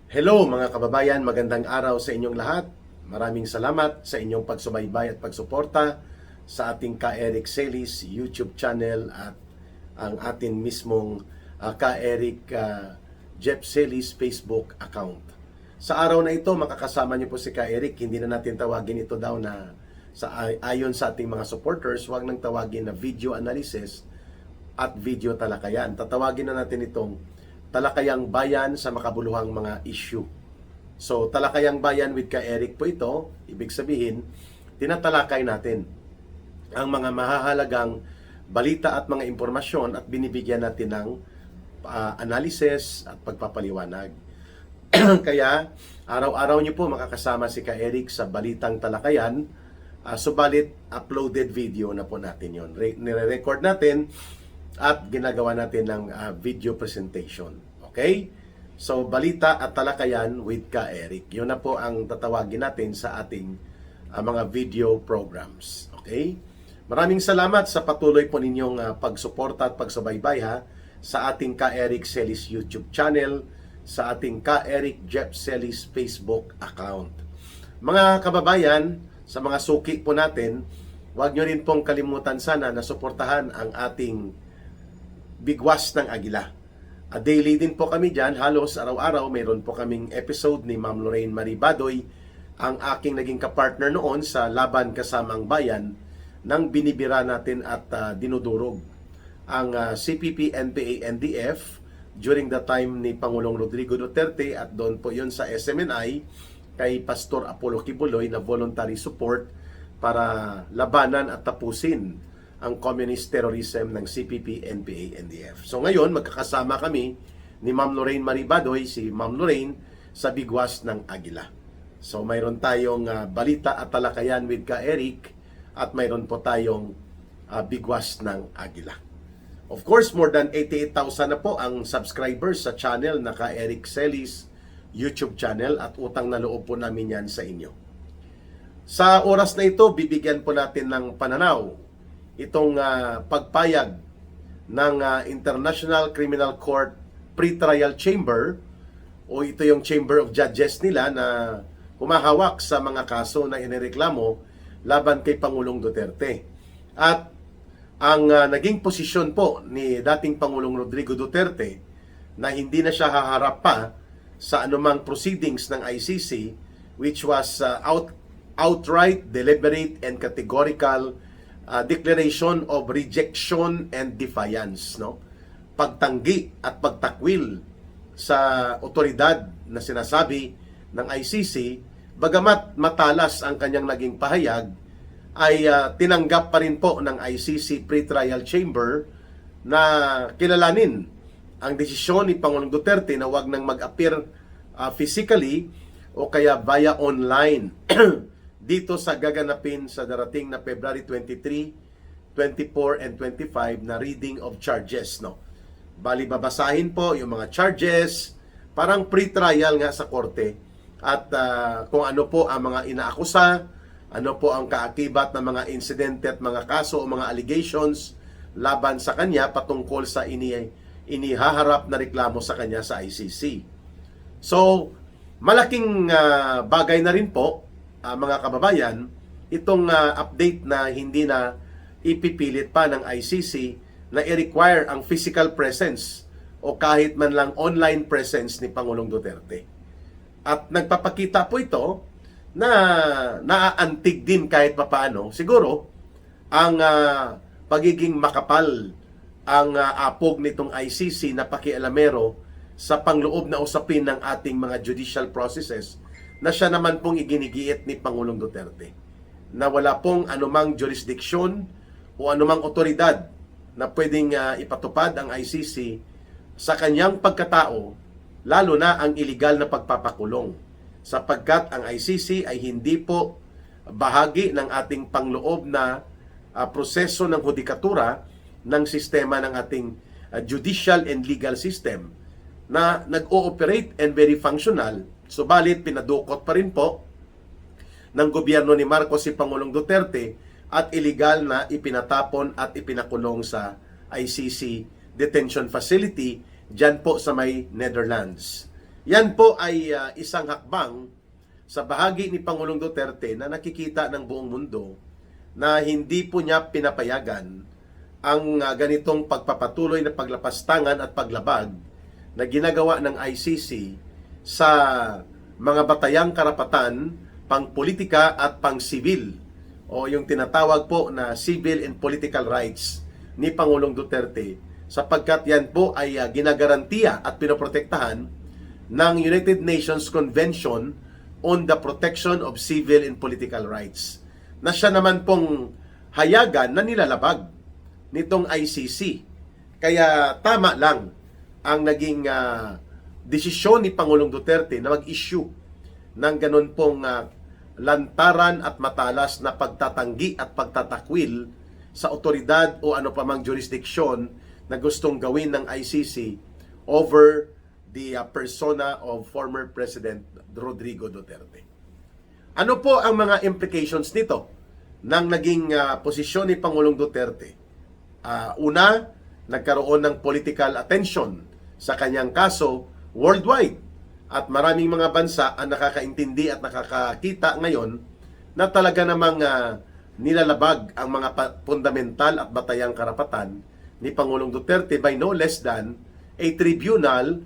Hello mga kababayan, magandang araw sa inyong lahat. Maraming salamat sa inyong pagsubaybay at pagsuporta sa ating Ka-Eric Celis YouTube channel at ang atin mismong Ka-Eric Jeff Celis Facebook account. Sa araw na ito, makakasama niyo po si Ka-Eric. Hindi na natin tawagin ito daw na ayon sa ating mga supporters, huwag nang tawagin na video analysis at video talakayan. Tatawagin na natin itong talakayang bayan sa makabuluhang mga issue. So, talakayang bayan with Ka-Eric po ito. Ibig sabihin, tinatalakay natin ang mga mahahalagang balita at mga impormasyon at binibigyan natin ng analysis at pagpapaliwanag. Kaya, araw-araw niyo po makakasama si Ka-Eric sa Balitang Talakayan. Subalit, uploaded video na po natin yon. Nire-record natin at ginagawa natin ng video presentation. Okay? So, balita at talakayan with Ka-Eric. Yun na po ang tatawagin natin sa ating mga video programs. Okay? Maraming salamat sa patuloy po ninyong pagsuporta at pagsubaybay sa ating Ka-Eric Celis YouTube channel, sa ating Ka-Eric Jeff Celis Facebook account. Mga kababayan, sa mga suki po natin, huwag nyo rin pong kalimutan sana na suportahan ang ating Bigwas ng Agila. Daily din po kami dyan, halos araw-araw mayroon po kaming episode ni Ma'am Lorraine Marie Badoy, ang aking naging kapartner noon sa Laban Kasamang Bayan, nang binibira natin at dinudurog ang CPP, NPA, NDF during the time ni Pangulong Rodrigo Duterte, at doon po yun sa SMNI kay Pastor Apollo Kibuloy na voluntary support para labanan at tapusin ang communist terrorism ng CPP, NPA, NDF. So ngayon, magkakasama kami ni Ma'am Lorraine Marie Badoy, si Ma'am Lorraine, sa Bigwas ng Agila. So mayroon tayong balita at talakayan with Ka-Eric at mayroon po tayong Bigwas ng Agila. Of course, more than 88,000 na po ang subscribers sa channel na Ka-Eric Celis YouTube channel at utang na loob po namin yan sa inyo. Sa oras na ito, bibigyan po natin ng pananaw itong pagpayag ng International Criminal Court Pre-Trial Chamber, o ito yung Chamber of Judges nila na humahawak sa mga kaso na inireklamo laban kay Pangulong Duterte. At ang naging posisyon po ni dating Pangulong Rodrigo Duterte na hindi na siya haharap pa sa anumang proceedings ng ICC, which was outright, deliberate, and categorical declaration of rejection and defiance, no? Pagtanggi at pagtakwil sa otoridad na sinasabi ng ICC, bagamat matalas ang kanyang naging pahayag, ay tinanggap pa rin po ng ICC Pre-Trial Chamber na kilalanin ang desisyon ni Pangulong Duterte na wag nang mag-appear physically o kaya via online dito sa gaganapin sa darating na February 23, 24, and 25 na reading of charges, no? Bali, babasahin po yung mga charges, parang pre-trial nga sa korte, at kung ano po ang mga inaakusa, ano po ang kaakibat ng mga insidente at mga kaso o mga allegations laban sa kanya patungkol sa inihaharap na reklamo sa kanya sa ICC. So, malaking bagay na rin po, mga kababayan, itong update na hindi na ipipilit pa ng ICC na i-require ang physical presence o kahit man lang online presence ni Pangulong Duterte. At nagpapakita po ito na naaantig din kahit papaano, siguro, ang pagiging makapal ang apog nitong ICC na pakialamero sa pangloob na usapin ng ating mga judicial processes na siya naman pong iginigiit ni Pangulong Duterte, na wala pong anumang jurisdiksyon o anumang otoridad na pwedeng ipatupad ang ICC sa kanyang pagkatao, lalo na ang iligal na pagpapakulong, sapagkat ang ICC ay hindi po bahagi ng ating pangloob na proseso ng hudikatura ng sistema ng ating judicial and legal system na nag-ooperate and very functional. Subalit, pinadukot pa rin po ng gobyerno ni Marcos si Pangulong Duterte at iligal na ipinatapon at ipinakulong sa ICC detention facility dyan po sa may Netherlands. Yan po ay isang hakbang sa bahagi ni Pangulong Duterte na nakikita ng buong mundo na hindi po niya pinapayagan ang ganitong pagpapatuloy na paglapastangan at paglabag na ginagawa ng ICC sa mga batayang karapatan pang-politika at pang-sibil o yung tinatawag po na civil and political rights ni Pangulong Duterte, sapagkat yan po ay ginagarantiya at pinoprotektahan ng United Nations Convention on the Protection of Civil and Political Rights, na siya naman pong hayagan na nilalabag nitong ICC. Kaya tama lang ang naging desisyon ni Pangulong Duterte na mag-issue ng ganun pong lantaran at matalas na pagtatanggi at pagtatakwil sa otoridad o ano pa mang jurisdiksyon na gustong gawin ng ICC over the persona of former President Rodrigo Duterte. Ano po ang mga implications nito ng naging posisyon ni Pangulong Duterte? Una, nagkaroon ng political attention sa kanyang kaso worldwide. At maraming mga bansa ang nakakaintindi at nakakakita ngayon na talaga namang nilalabag ang mga fundamental at batayang karapatan ni Pangulong Duterte by no less than a tribunal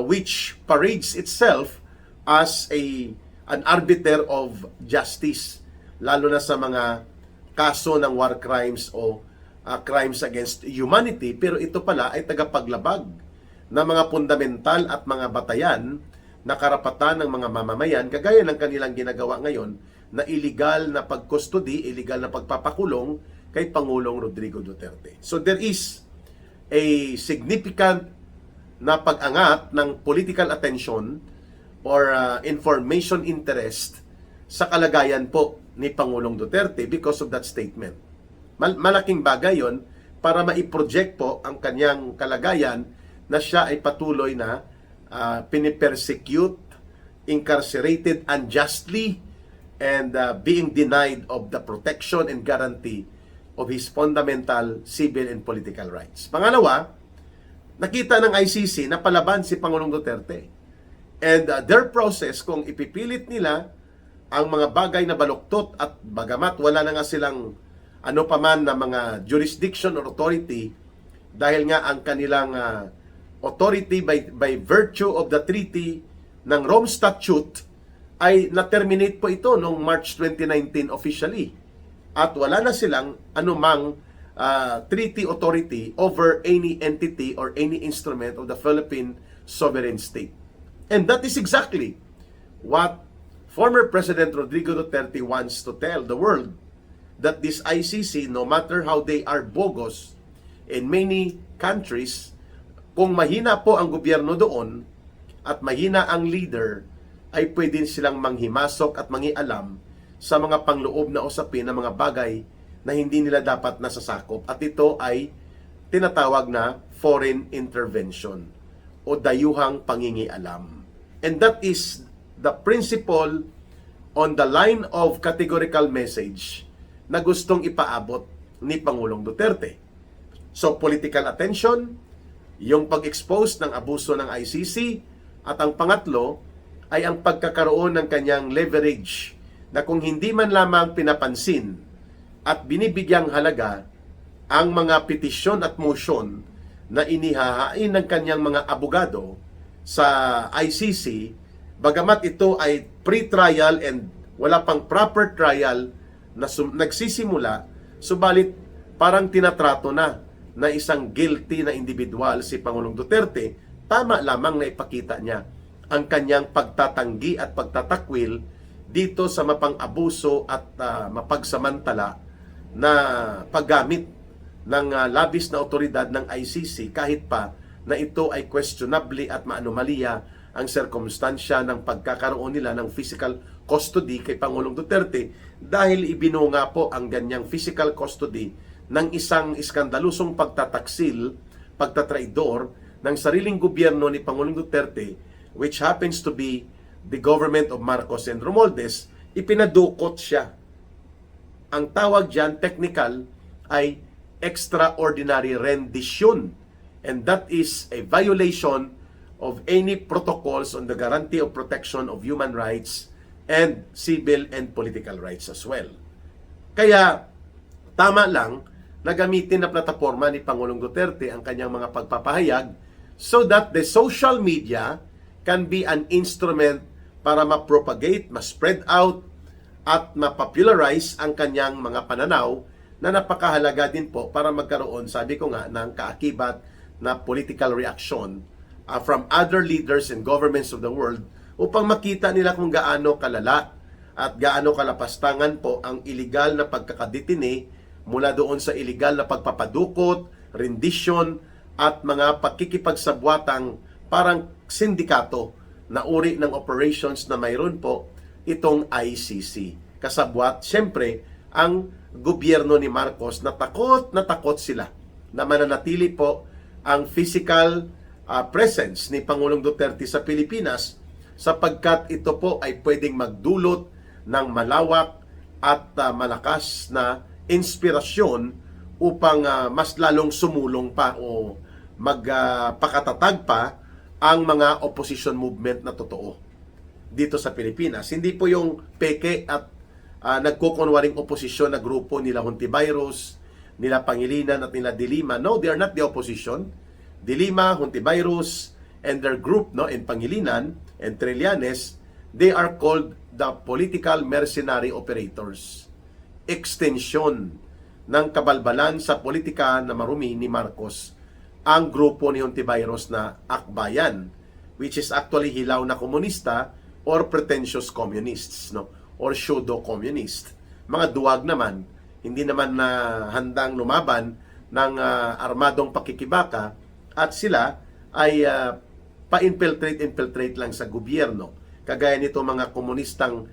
which parades itself as an arbiter of justice, lalo na sa mga kaso ng war crimes o crimes against humanity. Pero ito pala ay tagapaglabag na mga fundamental at mga batayan na karapatan ng mga mamamayan, kagaya ng kanilang ginagawa ngayon na illegal na pagkustody, illegal na pagpapakulong kay Pangulong Rodrigo Duterte. So there is a significant na pag-angat ng political attention or information interest sa kalagayan po ni Pangulong Duterte because of that statement. Malaking bagay yon para maiproject po ang kanyang kalagayan na siya ay patuloy na pinipersecute, incarcerated unjustly, and being denied of the protection and guarantee of his fundamental civil and political rights. Pangalawa, nakita ng ICC na palaban si Pangulong Duterte. And their process, kung ipipilit nila ang mga bagay na baluktot at bagamat wala na nga silang ano paman na mga jurisdiction or authority, dahil nga ang kanilang authority by virtue of the treaty ng Rome Statute ay na-terminate po ito noong March 2019 officially. At wala na silang anumang treaty authority over any entity or any instrument of the Philippine sovereign state. And that is exactly what former President Rodrigo Duterte wants to tell the world, that this ICC, no matter how they are bogus in many countries, kung mahina po ang gobyerno doon at mahina ang leader, ay pwede silang manghimasok at mangialam sa mga pangloob na usapin ng mga bagay na hindi nila dapat nasasakop. At ito ay tinatawag na foreign intervention o dayuhang pangingialam. And that is the principle on the line of categorical message na gustong ipaabot ni Pangulong Duterte. So, political attention, yung pag-expose ng abuso ng ICC, at ang pangatlo ay ang pagkakaroon ng kanyang leverage na kung hindi man lamang pinapansin at binibigyang halaga ang mga petisyon at motion na inihahain ng kanyang mga abogado sa ICC, bagamat ito ay pre-trial and wala pang proper trial na nagsisimula, subalit parang tinatrato na isang guilty na individual si Pangulong Duterte. Tama lamang na ipakita niya ang kanyang pagtatanggi at pagtatakwil dito sa mapang-abuso at mapagsamantala na paggamit ng labis na otoridad ng ICC, kahit pa na ito ay questionably at maanomalya ang sirkumstansya ng pagkakaroon nila ng physical custody kay Pangulong Duterte, dahil ibinunga po ang ganyang physical custody ng isang iskandalusong pagtataksil, pagtatraidor ng sariling gobyerno ni Pangulong Duterte, which happens to be the government of Marcos and Romualdez. Ipinadukot siya. Ang tawag dyan, technical, ay extraordinary rendition. And that is a violation of any protocols on the guarantee of protection of human rights and civil and political rights as well. Kaya tama lang na gamitin na plataforma ni Pangulong Duterte ang kanyang mga pagpapahayag so that the social media can be an instrument para ma-propagate, ma-spread out, at ma-popularize ang kanyang mga pananaw na napakahalaga din po para magkaroon, sabi ko nga, ng kaakibat na political reaction from other leaders and governments of the world upang makita nila kung gaano kalala at gaano kalapastangan po ang illegal na pagkakadetine mula doon sa illegal na pagpapadukot, rendition at mga pakikipagsabwatang parang sindikato na uri ng operations na mayroon po itong ICC. Kasabwat, siyempre, ang gobyerno ni Marcos na takot sila na mananatili po ang physical presence ni Pangulong Duterte sa Pilipinas sapagkat ito po ay pwedeng magdulot ng malawak at malakas na inspirasyon upang mas lalong sumulong pa o magpakatatag pa ang mga opposition movement na totoo dito sa Pilipinas. Hindi po yung peke at nagkukunwaring oposisyon na grupo nila Hontiveros, nila Pangilinan at nila Dilima. No, they are not the opposition. Dilima, Hontiveros, and their group, no, and Pangilinan and Trillanes, they are called the political mercenary operators. Extension ng kabalbalan sa politika na marumi ni Marcos ang grupo ni Hontiveros na Akbayan, which is actually hilaw na komunista or pretentious communists, no, or pseudo-communist. Mga duwag naman, hindi naman na handang lumaban ng armadong pakikibaka at sila ay pa-infiltrate lang sa gobyerno. Kagaya nito mga komunistang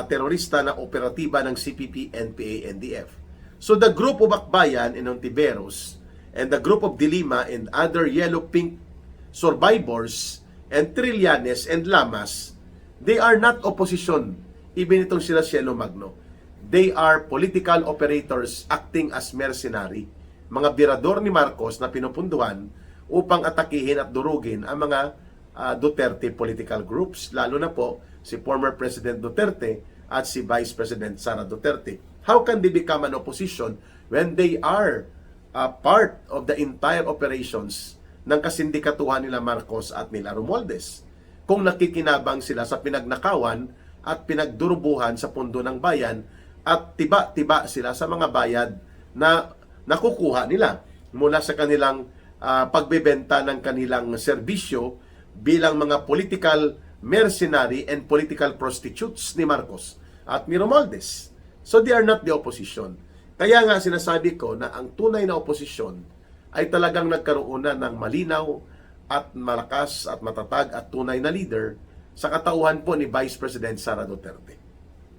terorista na operatiba ng CPP, NPA, NDF. So the group of Akbayan and Hontiveros and the group of Dilima and other yellow-pink survivors and Trillanes and Lamas, they are not opposition. Even itong sila Cielo Magno. They are political operators acting as mercenary. Mga birador ni Marcos na pinupunduhan upang atakihin at durugin ang mga Duterte political groups. Lalo na po si former President Duterte at si Vice President Sara Duterte. How can they become an opposition when they are part of the entire operations ng kasindikatuhan nila Marcos at nila Romualdez? Kung nakikinabang sila sa pinagnakawan at pinagdurubuhan sa pundo ng bayan at tiba-tiba sila sa mga bayad na nakukuha nila mula sa kanilang pagbebenta ng kanilang serbisyo bilang mga political mercenary and political prostitutes ni Marcos at ni Romualdez. So they are not the opposition. Kaya nga sinasabi ko na ang tunay na oposisyon ay talagang nagkaroon na ng malinaw at malakas at matatag at tunay na leader sa katauhan po ni Vice President Sara Duterte.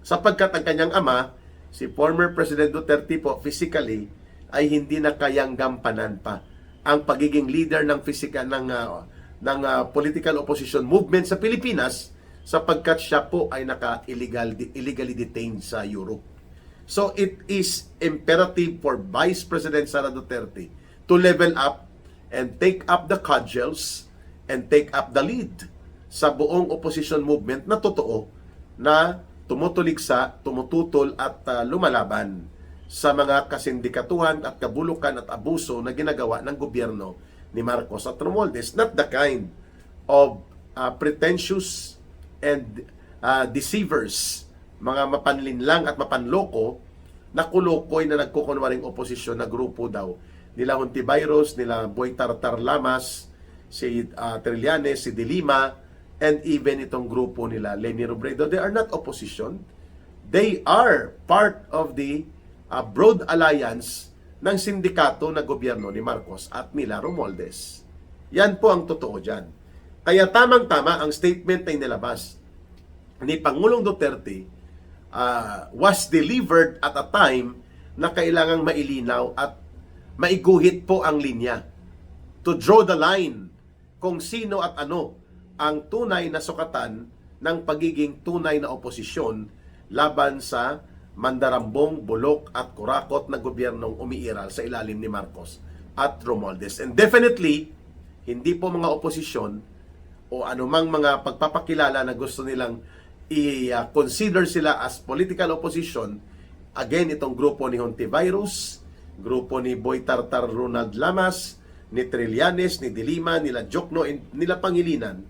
Sapagkat ang kanyang ama, si former President Duterte po physically ay hindi na kayang gampanan pa ang pagiging leader ng political opposition movement sa Pilipinas sapagkat siya po ay illegally detained sa Europe. So it is imperative for Vice President Sara Duterte to level up and take up the cudgels and take up the lead sa buong opposition movement na totoo na tumutuligsa, tumututol at lumalaban sa mga kasindikatuhan at kabulukan at abuso na ginagawa ng gobyerno ni Marcos at Romualdez. Not the kind of pretentious and deceivers, mga mapanlinlang at mapanloko na kulokoy na nagkukunwaring oposisyon na grupo daw nila Hontiveros, nila Boy Tartar Lamas, si Trillanes, si Dilima, and even itong grupo nila Leni Robredo. They are not opposition. They are part of the broad alliance ng sindikato na gobyerno ni Marcos at nila Romualdez. Yan po ang totoo dyan. Kaya tamang-tama ang statement na inilabas ni Pangulong Duterte was delivered at a time na kailangang mailinaw at maiguhit po ang linya to draw the line kung sino at ano ang tunay na sukatan ng pagiging tunay na oposisyon laban sa mandarambong, bulok at kurakot na gobyernong umiiral sa ilalim ni Marcos at Romualdez. And definitely, hindi po mga oposisyon o anumang mga pagpapakilala na gusto nilang i-consider sila as political opposition, again, itong grupo ni Hontivirus, grupo ni Boy Tartar Ronald Lamas, ni Trillanes, ni Dilima, nila Jokno, nila Pangilinan,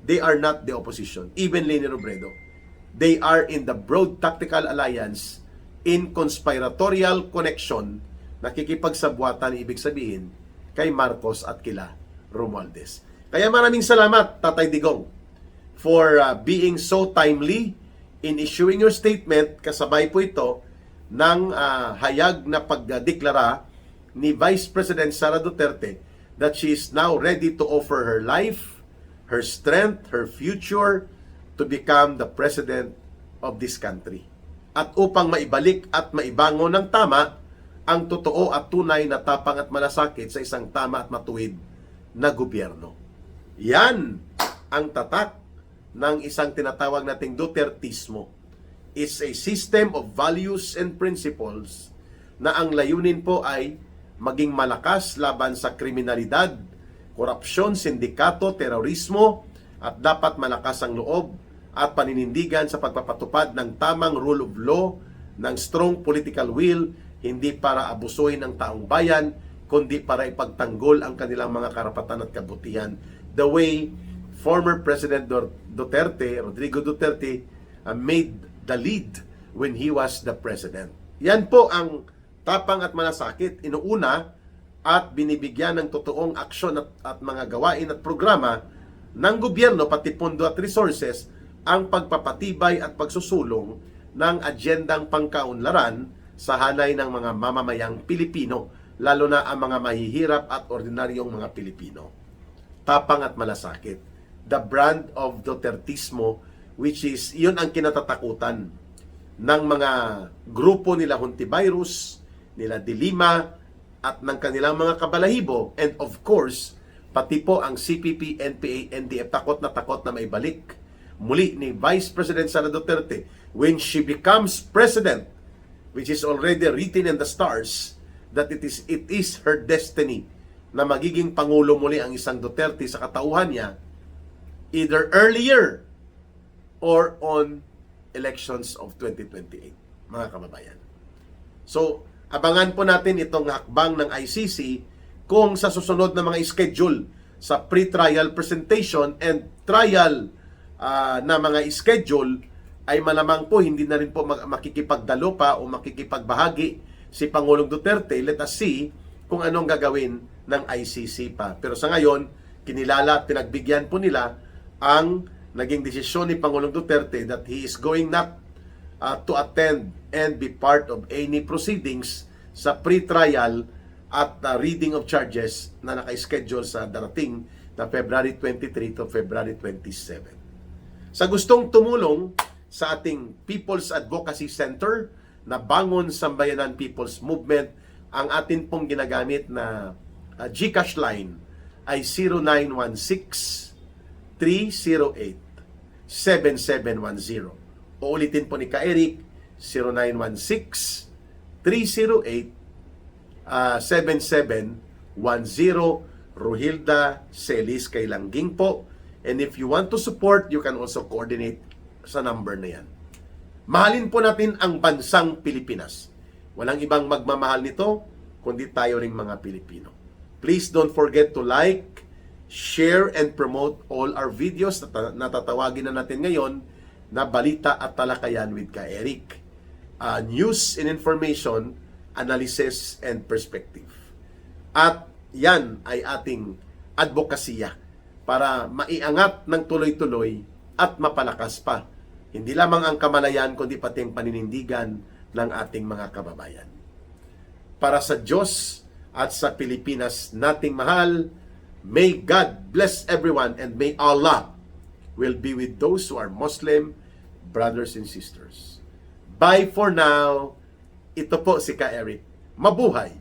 they are not the opposition. Even Leni Robredo. They are in the broad tactical alliance in conspiratorial connection, nakikipagsabwatan, ibig sabihin, kay Marcos at kila Romualdez. Kaya maraming salamat, Tatay Digong, for being so timely in issuing your statement. Kasabay po ito ng hayag na pagdeklara ni Vice President Sara Duterte that she is now ready to offer her life, her strength, her future to become the President of this country. At upang maibalik at maibangon ng tama ang totoo at tunay na tapang at malasakit sa isang tama at matuwid na gobyerno. Yan ang tatak ng isang tinatawag nating Dutertismo. It's a system of values and principles na ang layunin po ay maging malakas laban sa kriminalidad, korupsyon, sindikato, terorismo, at dapat malakas ang loob at paninindigan sa pagpapatupad ng tamang rule of law, ng strong political will, hindi para abusuhin ang taong bayan, kundi para ipagtanggol ang kanilang mga karapatan at kabutihan. The way former President Duterte, Rodrigo Duterte, made the lead when he was the president. Yan po ang tapang at malasakit, inuuna at binibigyan ng totoong aksyon at mga gawain at programa ng gobyerno, pati pondo at resources, ang pagpapatibay at pagsusulong ng agendang pangkaunlaran sa hanay ng mga mamamayang Pilipino, lalo na ang mga mahihirap at ordinaryong mga Pilipino. Tapang at malasakit. The brand of Dutertismo, which is, yun ang kinatatakutan ng mga grupo nila Hontivirus, nila Dilima, at ng kanilang mga kabalahibo, and of course, pati po ang CPP, NPA, NDF, takot na maibalik muli ni Vice President Sara Duterte when she becomes president, which is already written in the stars, that it is her destiny na magiging pangulo muli ang isang Duterte sa katauhan niya, either earlier or on elections of 2028, mga kababayan. So, abangan po natin itong hakbang ng ICC kung sa susunod na mga schedule sa pre-trial presentation and trial na mga schedule ay malamang po hindi na rin po makikipagdalo pa o makikipagbahagi si Pangulong Duterte. Let us see kung anong gagawin ng ICC pa. Pero sa ngayon, kinilala at pinagbigyan po nila ang naging desisyon ni Pangulong Duterte that he is going not to attend and be part of any proceedings sa pre-trial at reading of charges na naka-schedule sa darating na February 23 to February 27. Sa gustong tumulong sa ating People's Advocacy Center na Bangon Sambayanan People's Movement, ang atin pong ginagamit na GCash line ay 0916-308-7710. Uulitin po ni Ka-Eric, 0916-308-7710. Rohilda Celis kay Langging po. And if you want to support, you can also coordinate sa number na yan. Mahalin po natin ang bansang Pilipinas. Walang ibang magmamahal nito, kundi tayo ring mga Pilipino. Please don't forget to like, share, and promote all our videos na tatawagin na natin ngayon na Balita at Talakayan with Ka-Eric. News and information, analysis, and perspective. At yan ay ating advokasya para maiangat ng tuloy-tuloy at mapalakas pa. Hindi lamang ang kamalayan, kundi pati ang paninindigan ng ating mga kababayan. Para sa Diyos at sa Pilipinas nating mahal, may God bless everyone and may Allah will be with those who are Muslim brothers and sisters. Bye for now. Ito po si Ka-Eric. Mabuhay!